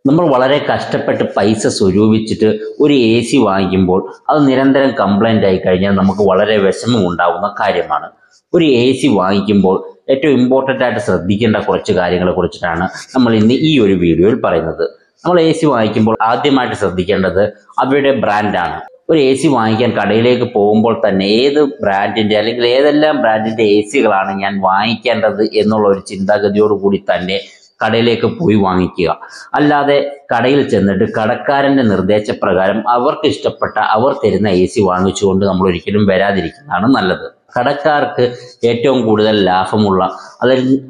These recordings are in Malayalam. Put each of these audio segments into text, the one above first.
നമ്മൾ വളരെ കഷ്ടപ്പെട്ട് പൈസ സ്വരൂപിച്ചിട്ട് ഒരു എ സി വാങ്ങിക്കുമ്പോൾ അത് നിരന്തരം കംപ്ലൈൻ്റ് ആയി കഴിഞ്ഞാൽ നമുക്ക് വളരെ വിഷമം ഉണ്ടാകുന്ന കാര്യമാണ്. ഒരു എ സി വാങ്ങിക്കുമ്പോൾ ഏറ്റവും ഇമ്പോർട്ടൻ്റ് ആയിട്ട് ശ്രദ്ധിക്കേണ്ട കുറച്ച് കാര്യങ്ങളെ കുറിച്ചിട്ടാണ് നമ്മൾ ഇന്ന് ഈ ഒരു വീഡിയോയിൽ പറയുന്നത്. നമ്മൾ എ സി വാങ്ങിക്കുമ്പോൾ ആദ്യമായിട്ട് ശ്രദ്ധിക്കേണ്ടത് അവയുടെ ബ്രാൻഡാണ്. ഒരു എ സി വാങ്ങിക്കാൻ കടയിലേക്ക് പോകുമ്പോൾ തന്നെ ഏത് ബ്രാൻഡിൻ്റെ അല്ലെങ്കിൽ ഏതെല്ലാം ബ്രാൻഡിൻ്റെ എ സികളാണ് ഞാൻ വാങ്ങിക്കേണ്ടത് എന്നുള്ള ഒരു ചിന്താഗതിയോടുകൂടി തന്നെ കടയിലേക്ക് പോയി വാങ്ങിക്കുക. അല്ലാതെ കടയിൽ ചെന്നിട്ട് കടക്കാരൻ്റെ നിർദ്ദേശപ്രകാരം അവർക്ക് ഇഷ്ടപ്പെട്ട അവർ തരുന്ന എ സി വാങ്ങിച്ചുകൊണ്ട് നമ്മൾ ഒരിക്കലും വരാതിരിക്കുന്നതാണ് നല്ലത്. കടക്കാർക്ക് ഏറ്റവും കൂടുതൽ ലാഭമുള്ള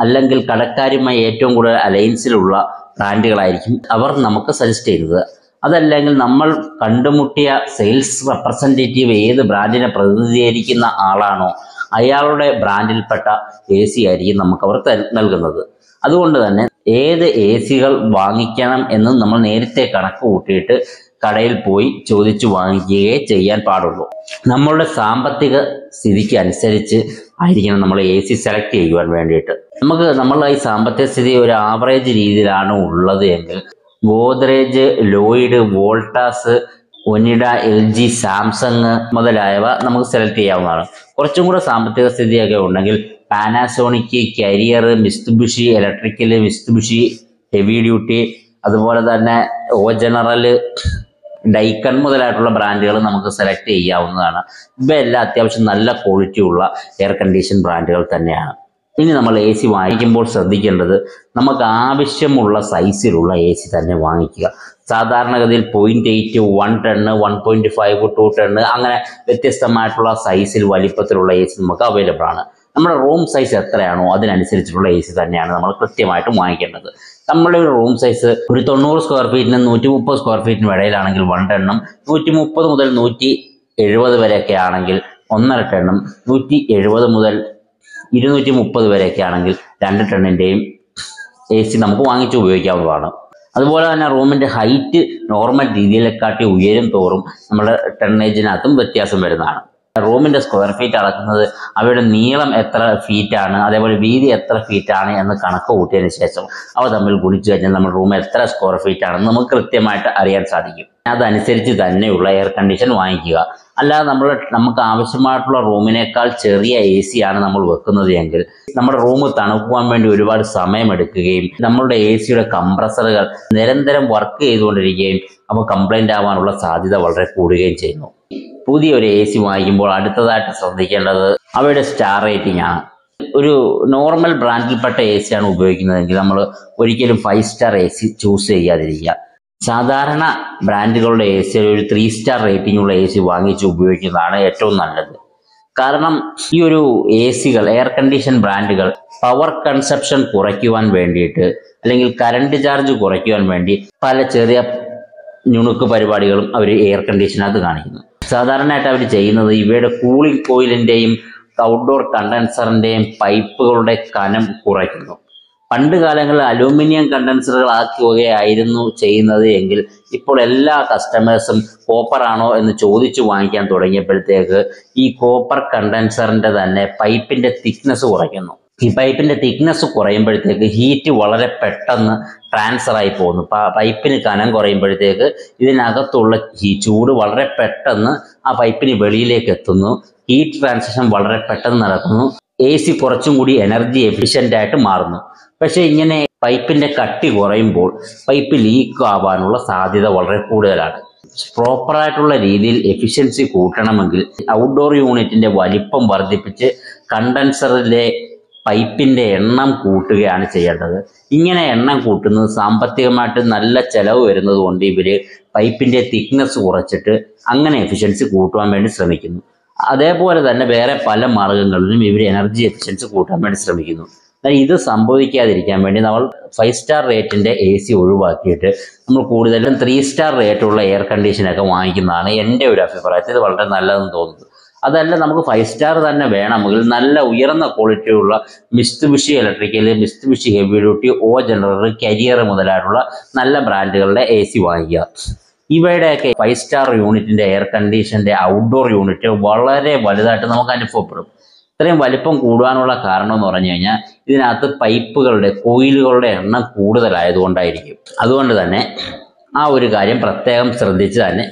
അല്ലെങ്കിൽ കടക്കാരുമായി ഏറ്റവും കൂടുതൽ അലയൻസിലുള്ള ബ്രാൻഡുകളായിരിക്കും അവർ നമുക്ക് സജസ്റ്റ് ചെയ്യുന്നത്. അതല്ലെങ്കിൽ നമ്മൾ കണ്ടുമുട്ടിയ സെയിൽസ് റെപ്രസെൻറ്റേറ്റീവ് ഏത് ബ്രാൻഡിനെ പ്രതിനിധീകരിക്കുന്ന ആളാണോ അയാളുടെ ബ്രാൻഡിൽപ്പെട്ട എ സി ആയിരിക്കും നമുക്കവർ നൽകുന്നത്. അതുകൊണ്ട് തന്നെ ഏത് എ സികൾ വാങ്ങിക്കണം എന്ന് നമ്മൾ നേരത്തെ കണക്ക് കൂട്ടിയിട്ട് കടയിൽ പോയി ചോദിച്ചു വാങ്ങിക്കുകയേ ചെയ്യാൻ പാടുള്ളൂ. നമ്മളുടെ സാമ്പത്തിക സ്ഥിതിക്ക് അനുസരിച്ച് ആയിരിക്കണം നമ്മൾ എ സി സെലക്ട് ചെയ്യുവാൻ വേണ്ടിയിട്ട്. നമ്മളുടെ ഈ സാമ്പത്തിക സ്ഥിതി ഒരു ആവറേജ് രീതിയിലാണ് ഉള്ളത് എങ്കിൽ Godrej, Lloyd, Voltas, Onida, LG, Samsung മുതലായവ നമുക്ക് സെലക്ട് ചെയ്യാവുന്നതാണ്. കുറച്ചും കൂടെ സാമ്പത്തിക സ്ഥിതിയൊക്കെ ഉണ്ടെങ്കിൽ Panasonic, career, Mitsubishi electrical, Mitsubishi heavy duty, അതുപോലെ തന്നെ ഓ ജനറൽ, ഡൈക്കൺ മുതലായിട്ടുള്ള ബ്രാൻഡുകൾ നമുക്ക് സെലക്ട് ചെയ്യാവുന്നതാണ്. ഇവയെല്ലാം അത്യാവശ്യം നല്ല ക്വാളിറ്റി ഉള്ള എയർ കണ്ടീഷൻ ബ്രാൻഡുകൾ തന്നെയാണ്. ഇനി നമ്മൾ എ സി വാങ്ങിക്കുമ്പോൾ ശ്രദ്ധിക്കേണ്ടത് നമുക്ക് ആവശ്യമുള്ള സൈസിലുള്ള എ സി തന്നെ വാങ്ങിക്കുക. സാധാരണഗതിയിൽ 0.8, 1 ടൺ, 1.5, 2 ടൺ അങ്ങനെ വ്യത്യസ്തമായിട്ടുള്ള സൈസിൽ വലിപ്പത്തിലുള്ള എ സി നമുക്ക് അവൈലബിൾ ആണ്. നമ്മുടെ റൂം സൈസ് എത്രയാണോ അതിനനുസരിച്ചിട്ടുള്ള എ സി തന്നെയാണ് നമ്മൾ കൃത്യമായിട്ടും വാങ്ങിക്കേണ്ടത്. നമ്മുടെ ഒരു റൂം സൈസ് ഒരു 90 സ്ക്വയർ ഫീറ്റിനും 130 സ്ക്വയർ ഫീറ്റിനും ഇടയിലാണെങ്കിൽ 1 ടണ്ണും, 130 മുതൽ 170 വരെയൊക്കെ ആണെങ്കിൽ 1.5 ടണ്ണും, 170 മുതൽ 230 വരെയൊക്കെ ആണെങ്കിൽ 2 ടണ്ണിൻ്റെയും എ സി നമുക്ക് വാങ്ങിച്ച് ഉപയോഗിക്കാവുന്നതാണ്. അതുപോലെ തന്നെ റൂമിൻ്റെ ഹൈറ്റ് നോർമൽ രീതിയിലെക്കാട്ടി ഉയരും തോറും നമ്മുടെ ടണ്ണേജിനകത്തും വ്യത്യാസം വരുന്നതാണ്. റൂമിൻ്റെ സ്ക്വയർ ഫീറ്റ് അളക്കുന്നത് അവയുടെ നീളം എത്ര ഫീറ്റാണ്, അതേപോലെ വീതി എത്ര ഫീറ്റാണ് എന്ന് കണക്ക് കൂട്ടിയതിന് ശേഷം അവ തമ്മിൽ ഗുണിച്ചു കഴിഞ്ഞാൽ നമ്മുടെ റൂം എത്ര സ്ക്വയർ ഫീറ്റ് ആണെന്ന് നമുക്ക് കൃത്യമായിട്ട് അറിയാൻ സാധിക്കും. അതനുസരിച്ച് തന്നെയുള്ള എയർ കണ്ടീഷൻ വാങ്ങിക്കുക. അല്ലാതെ നമുക്ക് ആവശ്യമായിട്ടുള്ള റൂമിനേക്കാൾ ചെറിയ എ സി ആണ് നമ്മൾ വെക്കുന്നത് എങ്കിൽ നമ്മുടെ റൂം തണുക്കുവാൻ വേണ്ടി ഒരുപാട് സമയമെടുക്കുകയും നമ്മളുടെ എ സിയുടെ കംപ്രസറുകൾ നിരന്തരം വർക്ക് ചെയ്തുകൊണ്ടിരിക്കുകയും അപ്പോൾ കംപ്ലൈൻ്റ് ആവാനുള്ള സാധ്യത വളരെ കൂടുകയും ചെയ്യുന്നു. പുതിയൊരു എ സി വാങ്ങിക്കുമ്പോൾ അടുത്തതായിട്ട് ശ്രദ്ധിക്കേണ്ടത് അവയുടെ സ്റ്റാർ റേറ്റിംഗ് ആണ്. ഒരു നോർമൽ ബ്രാൻഡിൽപ്പെട്ട എ സി ആണ് ഉപയോഗിക്കുന്നതെങ്കിൽ നമ്മൾ ഒരിക്കലും 5 സ്റ്റാർ എ സി ചൂസ് ചെയ്യാതിരിക്കുക. സാധാരണ ബ്രാൻഡുകളുടെ എ സി ഒരു 3 സ്റ്റാർ റേറ്റിംഗ് ഉള്ള എ സി വാങ്ങിച്ച് ഉപയോഗിക്കുന്നതാണ് ഏറ്റവും നല്ലത്. കാരണം ഈ ഒരു എ സികൾ, എയർ കണ്ടീഷൻ ബ്രാൻഡുകൾ പവർ കൺസപ്ഷൻ കുറയ്ക്കുവാൻ വേണ്ടിയിട്ട് അല്ലെങ്കിൽ കറണ്ട് ചാർജ് കുറയ്ക്കുവാൻ വേണ്ടി പല ചെറിയ നുണുക്ക് പരിപാടികളും അവർ എയർ കണ്ടീഷനകത്ത് കാണിക്കുന്നു. സാധാരണയായിട്ട് അവർ ചെയ്യുന്നത് ഇവയുടെ കൂളിംഗ് കോയിലിൻ്റെയും ഔട്ട്ഡോർ കണ്ടൻസറിൻ്റെയും പൈപ്പുകളുടെ കനം കുറയ്ക്കുന്നു. പണ്ട് കാലങ്ങളിൽ അലൂമിനിയം കണ്ടൻസറുകളാക്കുകയായിരുന്നു ചെയ്യുന്നത് എങ്കിൽ ഇപ്പോൾ എല്ലാ കസ്റ്റമേഴ്സും കോപ്പർ ആണോ എന്ന് ചോദിച്ചു വാങ്ങിക്കാൻ തുടങ്ങിയപ്പോഴത്തേക്ക് ഈ കോപ്പർ കണ്ടൻസറിൻ്റെ തന്നെ പൈപ്പിൻ്റെ തിക്നെസ് കുറയ്ക്കുന്നു. ഈ പൈപ്പിൻ്റെ തിക്നെസ് കുറയുമ്പോഴത്തേക്ക് ഹീറ്റ് വളരെ പെട്ടെന്ന് ട്രാൻസ്ഫർ ആയി പോകുന്നു. പൈപ്പിന് കനം കുറയുമ്പോഴത്തേക്ക് ഇതിനകത്തുള്ള ഈ ചൂട് വളരെ പെട്ടെന്ന് ആ പൈപ്പിന് വെളിയിലേക്ക് എത്തുന്നു. ഹീറ്റ് ട്രാൻസിഷൻ വളരെ പെട്ടെന്ന് നടക്കുന്നു. എ സി കുറച്ചും കൂടി എനർജി എഫിഷ്യൻ്റ് ആയിട്ട് മാറുന്നു. പക്ഷേ ഇങ്ങനെ പൈപ്പിൻ്റെ കട്ടി കുറയുമ്പോൾ പൈപ്പ് ലീക്ക് ആവാനുള്ള സാധ്യത വളരെ കൂടുതലാണ്. പ്രോപ്പറായിട്ടുള്ള രീതിയിൽ എഫിഷ്യൻസി കൂട്ടണമെങ്കിൽ ഔട്ട്ഡോർ യൂണിറ്റിൻ്റെ വലിപ്പം വർദ്ധിപ്പിച്ച് കണ്ടൻസറിലെ പൈപ്പിൻ്റെ എണ്ണം കൂട്ടുകയാണ് ചെയ്യേണ്ടത്. ഇങ്ങനെ എണ്ണം കൂട്ടുന്നത് സാമ്പത്തികമായിട്ട് നല്ല ചിലവ് വരുന്നത് കൊണ്ട് ഇവർ പൈപ്പിൻ്റെ തിക്നെസ് കുറച്ചിട്ട് അങ്ങനെ എഫിഷ്യൻസി കൂട്ടുവാൻ വേണ്ടി ശ്രമിക്കുന്നു. അതേപോലെ തന്നെ വേറെ പല മാർഗങ്ങളിലും ഇവർ എനർജി എഫിഷ്യൻസി കൂട്ടാൻ വേണ്ടി ശ്രമിക്കുന്നു. ഇത് സംഭവിക്കാതിരിക്കാൻ വേണ്ടി നമ്മൾ 5 സ്റ്റാർ റേറ്റിൻ്റെ എ സി ഒഴിവാക്കിയിട്ട് നമ്മൾ കൂടുതലും 3 സ്റ്റാർ റേറ്റുള്ള എയർ കണ്ടീഷനൊക്കെ വാങ്ങിക്കുന്നതാണ് എൻ്റെ ഒരു അഭിപ്രായത്തിൽ ഇത് വളരെ നല്ലതെന്ന് തോന്നുന്നത്. അതല്ല നമുക്ക് 5 സ്റ്റാർ തന്നെ വേണമെങ്കിൽ നല്ല ഉയർന്ന ക്വാളിറ്റിയുള്ള Mitsubishi electrical, Mitsubishi heavy duty, O General, Carrier മുതലായിട്ടുള്ള നല്ല ബ്രാൻഡുകളുടെ എ സി വാങ്ങിക്കുക. ഇവയുടെയൊക്കെ 5 സ്റ്റാർ യൂണിറ്റിൻ്റെ എയർ കണ്ടീഷൻ്റെ ഔട്ട്ഡോർ യൂണിറ്റ് വളരെ വലുതായിട്ട് നമുക്ക് അനുഭവപ്പെടും. ഇത്രയും വലിപ്പം കൂടുവാനുള്ള കാരണം എന്ന് പറഞ്ഞു കഴിഞ്ഞാൽ ഇതിനകത്ത് പൈപ്പുകളുടെ കോയിലുകളുടെ എണ്ണം കൂടുതലായതുകൊണ്ടായിരിക്കും. അതുകൊണ്ട് തന്നെ ആ ഒരു കാര്യം പ്രത്യേകം ശ്രദ്ധിച്ച് തന്നെ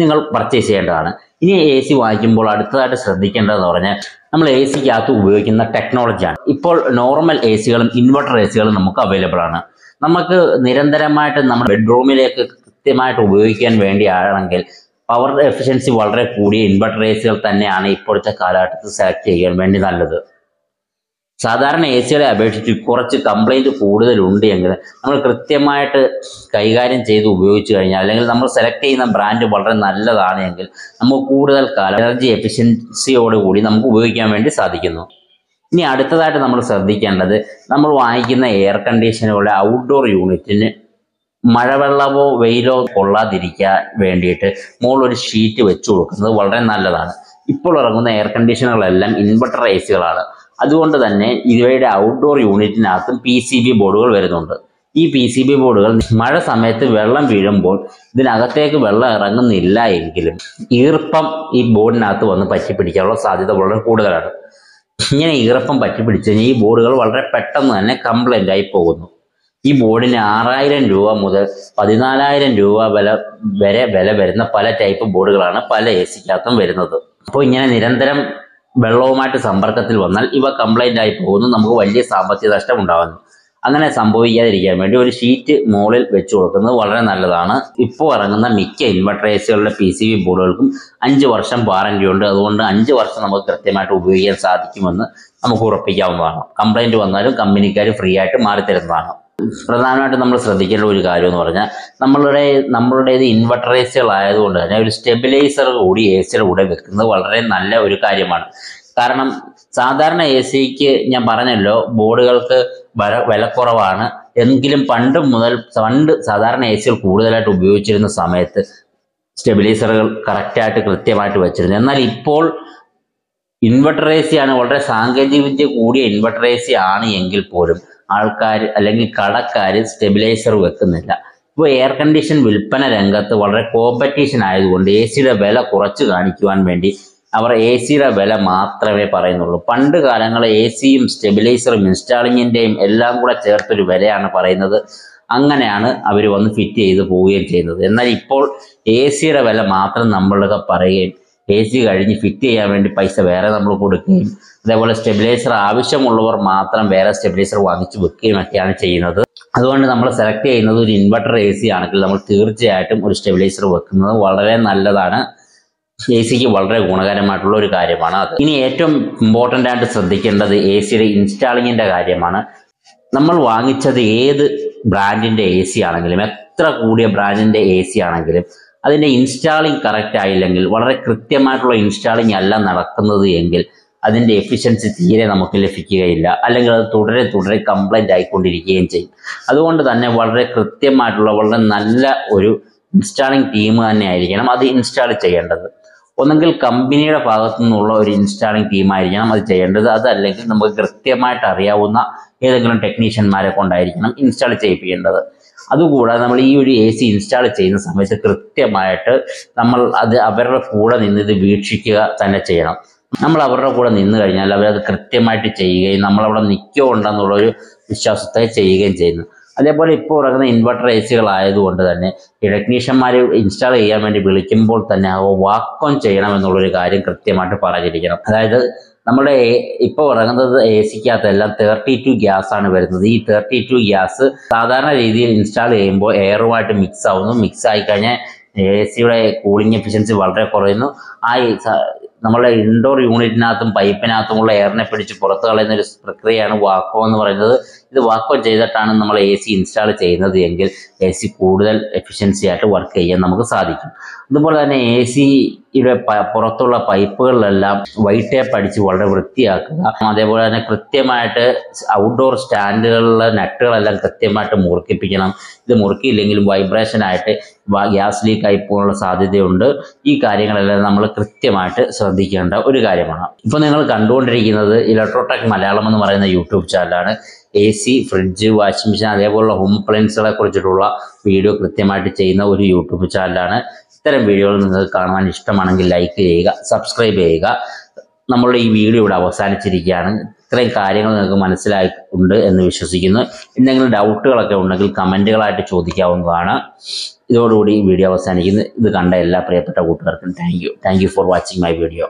നിങ്ങൾ പർച്ചേസ് ചെയ്യേണ്ടതാണ്. ഇനി എ സി വാങ്ങിക്കുമ്പോൾ അടുത്തതായിട്ട് ശ്രദ്ധിക്കേണ്ടതെന്ന് പറഞ്ഞാൽ നമ്മൾ എ സിക്കകത്ത് ഉപയോഗിക്കുന്ന ടെക്നോളജിയാണ്. ഇപ്പോൾ നോർമൽ എ സികളും ഇൻവെർട്ടർ എ സികളും നമുക്ക് അവൈലബിൾ ആണ്. നമുക്ക് നിരന്തരമായിട്ട് നമ്മുടെ ബെഡ്റൂമിലേക്ക് കൃത്യമായിട്ട് ഉപയോഗിക്കാൻ വേണ്ടിയാണെങ്കിൽ പവർ എഫിഷ്യൻസി വളരെ കൂടിയ ഇൻവെർട്ടർ എ സികൾ തന്നെയാണ് ഇപ്പോഴത്തെ കാലഘട്ടത്തിൽ സെലക്ട് ചെയ്യാൻ വേണ്ടി നല്ലത്. സാധാരണ എ സികളെ അപേക്ഷിച്ച് കുറച്ച് കംപ്ലൈൻറ്റ് കൂടുതലുണ്ട് എങ്കിൽ നമ്മൾ കൃത്യമായിട്ട് കൈകാര്യം ചെയ്ത് ഉപയോഗിച്ച് കഴിഞ്ഞാൽ, അല്ലെങ്കിൽ നമ്മൾ സെലക്ട് ചെയ്യുന്ന ബ്രാൻഡ് വളരെ നല്ലതാണ് എങ്കിൽ നമുക്ക് കൂടുതൽ കാലം എനർജി എഫിഷ്യൻസിയോടുകൂടി നമുക്ക് ഉപയോഗിക്കാൻ വേണ്ടി സാധിക്കുന്നു. ഇനി അടുത്തതായിട്ട് നമ്മൾ ശ്രദ്ധിക്കേണ്ടത്, നമ്മൾ വാങ്ങിക്കുന്ന എയർ കണ്ടീഷനുകളുടെ ഔട്ട്ഡോർ യൂണിറ്റിന് മഴവെള്ളമോ വെയിലോ കൊള്ളാതിരിക്കാൻ വേണ്ടിയിട്ട് മുകളിലൊരു ഷീറ്റ് വെച്ച് കൊടുക്കുന്നത് വളരെ നല്ലതാണ്. ഇപ്പോൾ ഇറങ്ങുന്ന എയർ കണ്ടീഷനുകളെല്ലാം ഇൻവെർട്ടർ എ സികളാണ്. അതുകൊണ്ട് തന്നെ ഇവയുടെ ഔട്ട്ഡോർ യൂണിറ്റിനകത്തും PCB ബോർഡുകൾ വരുന്നുണ്ട്. ഈ PCB ബോർഡുകൾ മഴ സമയത്ത് വെള്ളം വീഴുമ്പോൾ ഇതിനകത്തേക്ക് വെള്ളം ഇറങ്ങുന്നില്ല എങ്കിലും ഈർപ്പം ഈ ബോർഡിനകത്ത് വന്ന് പറ്റിപ്പിടിക്കാനുള്ള സാധ്യത വളരെ കൂടുതലാണ്. ഇങ്ങനെ ഈർപ്പം പറ്റിപ്പിടിച്ച് കഴിഞ്ഞാൽ ഈ ബോർഡുകൾ വളരെ പെട്ടെന്ന് തന്നെ കംപ്ലൈൻ്റ് ആയി പോകുന്നു. ഈ ബോർഡിന് 6000 രൂപ മുതൽ 14000 രൂപ വരെ വില വരുന്ന പല ടൈപ്പ് ബോർഡുകളാണ് പല എ സിക്കകത്തും വരുന്നത്. അപ്പോൾ ഇങ്ങനെ നിരന്തരം വെള്ളവുമായിട്ട് സമ്പർക്കത്തിൽ വന്നാൽ ഇവ കംപ്ലൈൻ്റ് ആയി പോകുന്നു, നമുക്ക് വലിയ സാമ്പത്തിക നഷ്ടം ഉണ്ടാകുന്നു. അങ്ങനെ സംഭവിക്കാതിരിക്കാൻ വേണ്ടി ഒരു ഷീറ്റ് മുകളിൽ വെച്ച് കൊടുക്കുന്നത് വളരെ നല്ലതാണ്. ഇപ്പോൾ ഇറങ്ങുന്ന മിക്ക ഇൻവെർട്ടർ എ സികളുടെ PCB ബോർഡുകൾക്കും 5 വർഷം വാറന്റി ഉണ്ട്. അതുകൊണ്ട് 5 വർഷം നമുക്ക് കൃത്യമായിട്ട് ഉപയോഗിക്കാൻ സാധിക്കുമെന്ന് നമുക്ക് ഉറപ്പിക്കാവുന്നതാണ്. കംപ്ലൈൻറ്റ് വന്നാലും കമ്പനിക്കാർ ഫ്രീ ആയിട്ട് മാറിത്തരുന്നതാണ്. പ്രധാനമായിട്ടും നമ്മൾ ശ്രദ്ധിക്കേണ്ട ഒരു കാര്യം എന്ന് പറഞ്ഞാൽ നമ്മളുടേത് ഇൻവെർട്ടർ എ സികളായതുകൊണ്ട് തന്നെ ഒരു സ്റ്റെബിലൈസർ കൂടി എ സിയുടെ കൂടെ വെക്കുന്നത് വളരെ നല്ല ഒരു കാര്യമാണ്. കാരണം സാധാരണ എ സിക്ക് ഞാൻ പറഞ്ഞല്ലോ ബോർഡുകൾക്ക് വിലക്കുറവാണ് എങ്കിലും പണ്ട് സാധാരണ എ സികൾ കൂടുതലായിട്ട് ഉപയോഗിച്ചിരുന്ന സമയത്ത് സ്റ്റെബിലൈസറുകൾ കറക്റ്റായിട്ട് കൃത്യമായിട്ട് വെച്ചിരുന്നു. എന്നാൽ ഇപ്പോൾ ഇൻവെർട്ടർ എ സി ആണ്, വളരെ സാങ്കേതികവിദ്യ കൂടിയ ഇൻവെർട്ടർ എ സി ആണ് എങ്കിൽ പോലും ആൾക്കാർ അല്ലെങ്കിൽ കടക്കാർ സ്റ്റെബിലൈസർ വെക്കുന്നില്ല. ഇപ്പോൾ എയർ കണ്ടീഷൻ വിൽപ്പന രംഗത്ത് വളരെ കോമ്പറ്റീഷൻ ആയതുകൊണ്ട് എ സിയുടെ വില കുറച്ച് കാണിക്കുവാൻ വേണ്ടി അവർ എ സിയുടെ വില മാത്രമേ പറയുന്നുള്ളൂ. പണ്ട് കാലങ്ങളിൽ എ സിയും സ്റ്റെബിലൈസറും ഇൻസ്റ്റാളിങ്ങിൻ്റെയും എല്ലാം കൂടെ ചേർത്തൊരു വിലയാണ് പറയുന്നത്. അങ്ങനെയാണ് അവർ വന്ന് ഫിറ്റ് ചെയ്ത് പോവുകയും ചെയ്യുന്നത്. എന്നാൽ ഇപ്പോൾ എ സിയുടെ വില മാത്രം നമ്മളൊക്കെ പറയുകയും എ സി കഴിഞ്ഞ് ഫിറ്റ് ചെയ്യാൻ വേണ്ടി പൈസ വേറെ നമ്മൾ കൊടുക്കുകയും അതേപോലെ സ്റ്റെബിലൈസർ ആവശ്യമുള്ളവർ മാത്രം വേറെ സ്റ്റെബിലൈസർ വാങ്ങിച്ച് വെക്കുകയും ഒക്കെയാണ് ചെയ്യുന്നത്. അതുകൊണ്ട് നമ്മൾ സെലക്ട് ചെയ്യുന്നത് ഒരു ഇൻവെർട്ടർ എ സി ആണെങ്കിൽ നമ്മൾ തീർച്ചയായിട്ടും ഒരു സ്റ്റെബിലൈസർ വെക്കുന്നത് വളരെ നല്ലതാണ്. എ സിക്ക് വളരെ ഗുണകരമായിട്ടുള്ള ഒരു കാര്യമാണ് അത്. ഇനി ഏറ്റവും ഇമ്പോർട്ടൻ്റ് ആയിട്ട് ശ്രദ്ധിക്കേണ്ടത് എ സിയുടെ ഇൻസ്റ്റാളിങ്ങിൻ്റെ കാര്യമാണ്. നമ്മൾ വാങ്ങിച്ചത് ഏത് ബ്രാൻഡിൻ്റെ എ സി ആണെങ്കിലും, എത്ര കൂടിയ ബ്രാൻഡിൻ്റെ എ സി ആണെങ്കിലും അതിൻ്റെ ഇൻസ്റ്റാളിങ് കറക്റ്റ് ആയില്ലെങ്കിൽ, വളരെ കൃത്യമായിട്ടുള്ള ഇൻസ്റ്റാളിങ് അല്ല നടക്കുന്നത് എങ്കിൽ അതിൻ്റെ എഫിഷ്യൻസി തീരെ നമുക്ക് ലഭിക്കുകയില്ല, അല്ലെങ്കിൽ അത് തുടരെ കംപ്ലൈൻ്റ് ആയിക്കൊണ്ടിരിക്കുകയും ചെയ്യും. അതുകൊണ്ട് തന്നെ വളരെ കൃത്യമായിട്ടുള്ള വളരെ നല്ല ഒരു ഇൻസ്റ്റാളിങ് ടീം തന്നെ ആയിരിക്കണം അത് ഇൻസ്റ്റാൾ ചെയ്യേണ്ടത്. ഒന്നെങ്കിൽ കമ്പനിയുടെ ഭാഗത്തു നിന്നുള്ള ഒരു ഇൻസ്റ്റാളിങ് ടീമായിരിക്കണം അത് ചെയ്യേണ്ടത്, അതല്ലെങ്കിൽ നമുക്ക് കൃത്യമായിട്ട് അറിയാവുന്ന ഏതെങ്കിലും ടെക്നീഷ്യന്മാരെ കൊണ്ടായിരിക്കണം ഇൻസ്റ്റാൾ ചെയ്യിപ്പിക്കേണ്ടത്. അതുകൂടാതെ നമ്മൾ ഈ ഒരു എ സി ഇൻസ്റ്റാൾ ചെയ്യുന്ന സമയത്ത് കൃത്യമായിട്ട് നമ്മൾ അത് അവരുടെ കൂടെ നിന്ന് ഇത് വീക്ഷിക്കുക തന്നെ ചെയ്യണം. നമ്മൾ അവരുടെ കൂടെ നിന്ന് കഴിഞ്ഞാൽ അവരത് കൃത്യമായിട്ട് ചെയ്യുകയും നമ്മളവിടെ നിൽക്കുകയോ ഉണ്ടെന്നുള്ളൊരു വിശ്വാസത്തെ ചെയ്യുകയും ചെയ്യുന്നു. അതേപോലെ ഇപ്പോൾ ഇറങ്ങുന്ന ഇൻവെർട്ടർ എ സികളായതുകൊണ്ട് തന്നെ ഈ ടെക്നീഷ്യന്മാർ ഇൻസ്റ്റാൾ ചെയ്യാൻ വേണ്ടി വിളിക്കുമ്പോൾ തന്നെ വാക്ക് ഓൺ ചെയ്യണം എന്നുള്ളൊരു കാര്യം കൃത്യമായിട്ട് പറഞ്ഞിരിക്കണം. അതായത് നമ്മുടെ ഇപ്പോൾ ഇറങ്ങുന്നത് എ സിക്കകത്തെല്ലാം 32 ഗ്യാസ് ആണ് വരുന്നത്. ഈ 32 ഗ്യാസ് സാധാരണ രീതിയിൽ ഇൻസ്റ്റാൾ ചെയ്യുമ്പോൾ എയറുമായിട്ട് മിക്സ് ആവുന്നു. മിക്സ് ആയിക്കഴിഞ്ഞാൽ എ സിയുടെ കൂളിംഗ് എഫിഷ്യൻസി വളരെ കുറയുന്നു. നമ്മുടെ ഇൻഡോർ യൂണിറ്റിനകത്തും പൈപ്പിനകത്തുമുള്ള എയറിനെ പിടിച്ച് പുറത്തു കളയുന്ന ഒരു പ്രക്രിയയാണ് വാക്വം എന്ന് പറയുന്നത്. ഇത് വാക്വം ചെയ്തിട്ടാണ് നമ്മൾ എ സി ഇൻസ്റ്റാൾ ചെയ്യുന്നത് എങ്കിൽ എ സി കൂടുതൽ എഫിഷ്യൻസി ആയിട്ട് വർക്ക് ചെയ്യാൻ നമുക്ക് സാധിക്കും. അതുപോലെ തന്നെ എ സിയുടെ പുറത്തുള്ള പൈപ്പുകളിലെല്ലാം വൈറ്റ് ടേപ്പ് അടിച്ച് വളരെ വൃത്തിയാക്കുക. അതേപോലെ തന്നെ കൃത്യമായിട്ട് ഔട്ട്ഡോർ സ്റ്റാൻഡുകളിലെ നട്ടുകളെല്ലാം കൃത്യമായിട്ട് മുറുക്കിപ്പിക്കണം. ഇത് മുറുക്കിയില്ലെങ്കിലും വൈബ്രേഷനായിട്ട് ഗ്യാസ് ലീക്ക് ആയി പോകാനുള്ള സാധ്യതയുണ്ട്. ഈ കാര്യങ്ങളെല്ലാം നമ്മൾ കൃത്യമായിട്ട് ശ്രദ്ധിക്കേണ്ട ഒരു കാര്യമാണ്. ഇപ്പോൾ നിങ്ങൾ കണ്ടുകൊണ്ടിരിക്കുന്നത് ഇലക്ട്രോടെക് മലയാളം എന്ന് പറയുന്ന യൂട്യൂബ് ചാനലാണ്. A C, fridge, washing machine അതേപോലുള്ള ഹോം അപ്ലയൻസുകളെ കുറിച്ചിട്ടുള്ള വീഡിയോ കൃത്യമായിട്ട് ചെയ്യുന്ന ഒരു യൂട്യൂബ് ചാനലാണ്. ഇത്തരം വീഡിയോകൾ നിങ്ങൾക്ക് കാണുവാൻ ഇഷ്ടമാണെങ്കിൽ ലൈക്ക് ചെയ്യുക, സബ്സ്ക്രൈബ് ചെയ്യുക. നമ്മളുടെ ഈ വീഡിയോ ഇവിടെ അവസാനിച്ചിരിക്കുകയാണ്. ഇത്രയും കാര്യങ്ങൾ നിങ്ങൾക്ക് മനസ്സിലായിട്ടുണ്ട് എന്ന് വിശ്വസിക്കുന്നു. എന്തെങ്കിലും ഡൗട്ടുകളൊക്കെ ഉണ്ടെങ്കിൽ കമൻറ്റുകളായിട്ട് ചോദിക്കാവുന്നതാണ്. ഇതോടുകൂടി ഈ വീഡിയോ അവസാനിക്കുന്നു. ഇത് കണ്ട എല്ലാ പ്രിയപ്പെട്ട കൂട്ടുകാർക്കും thank you for watching my video.